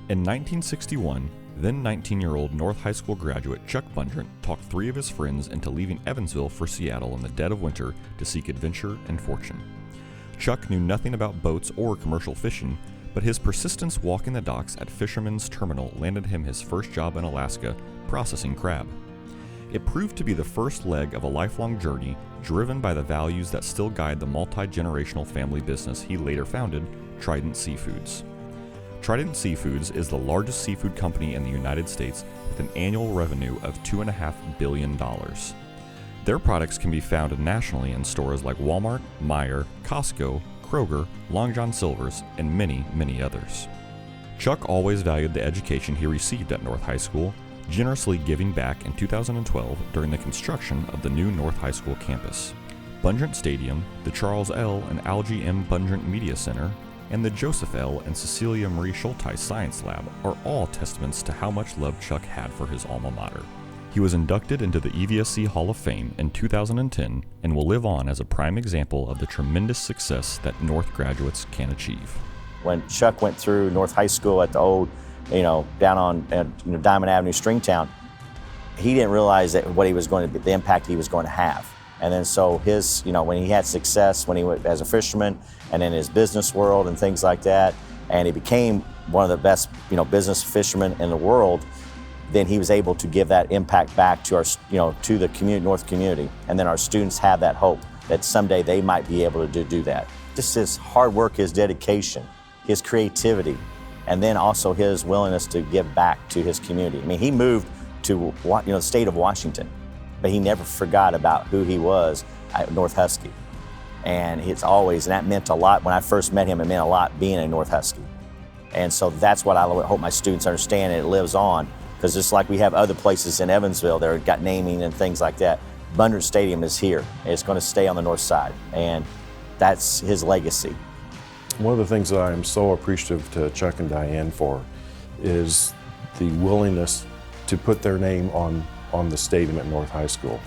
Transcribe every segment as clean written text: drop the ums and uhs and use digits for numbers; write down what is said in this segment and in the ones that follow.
In 1961, then 19-year-old North High School graduate Chuck Bundrant talked 3 of his friends into leaving Evansville for Seattle in the dead of winter to seek adventure and fortune. Chuck knew nothing about boats or commercial fishing, but his persistence walking the docks at Fisherman's Terminal landed him his first job in Alaska, processing crab. It proved to be the first leg of a lifelong journey driven by the values that still guide the multi-generational family business he later founded, Trident Seafoods. Trident Seafoods is the largest seafood company in the United States with an annual revenue of $2.5 billion. Their products can be found nationally in stores like Walmart, Meijer, Costco, Kroger, Long John Silver's, and many, many others. Chuck always valued the education he received at North High School, generously giving back in 2012 during the construction of the new North High School campus. Bundrant Stadium, the Charles L. and Algie M. Bundrant Media Center, and the Joseph L. and Cecilia Marie Schulteis Science Lab are all testaments to how much love Chuck had for his alma mater. He was inducted into the EVSC Hall of Fame in 2010 and will live on as a prime example of the tremendous success that North graduates can achieve. When Chuck went through North High School at the old, down on Diamond Avenue, Stringtown, he didn't realize that what he was going to be, the impact he was going to have. And then so his, when he had success, when he went as a fisherman and in his business world and things like that, and he became one of the best, business fishermen in the world, then he was able to give that impact back to our, to the community, North community. And then our students have that hope that someday they might be able to do that. Just his hard work, his dedication, his creativity, and then also his willingness to give back to his community. I mean, he moved to the state of Washington, but he never forgot about who he was at North Husky. And and that meant a lot. When I first met him, it meant a lot being a North Husky. And so that's what I hope my students understand, and it lives on. Because just like we have other places in Evansville that have got naming and things like that, Bundrant Stadium is here. It's going to stay on the north side, and that's his legacy. One of the things that I am so appreciative to Chuck and Diane for is the willingness to put their name on the stadium at North High School.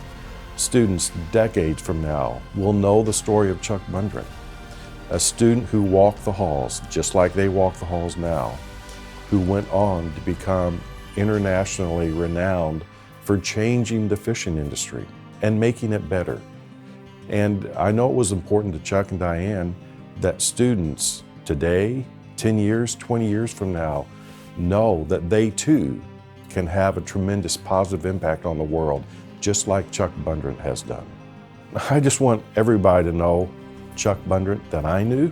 Students decades from now will know the story of Chuck Bundrant, a student who walked the halls just like they walk the halls now, who went on to become internationally renowned for changing the fishing industry and making it better. And I know it was important to Chuck and Diane that students today, 10 years, 20 years from now, know that they too can have a tremendous positive impact on the world, just like Chuck Bundrant has done. I just want everybody to know Chuck Bundrant that I knew,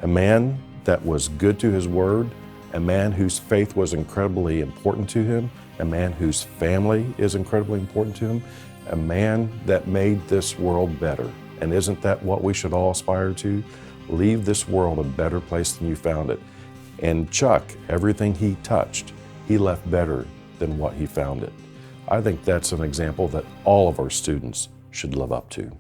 a man that was good to his word, a man whose faith was incredibly important to him, a man whose family is incredibly important to him, a man that made this world better. And isn't that what we should all aspire to? Leave this world a better place than you found it. And Chuck, everything he touched, he left better than what he found it. I think that's an example that all of our students should live up to.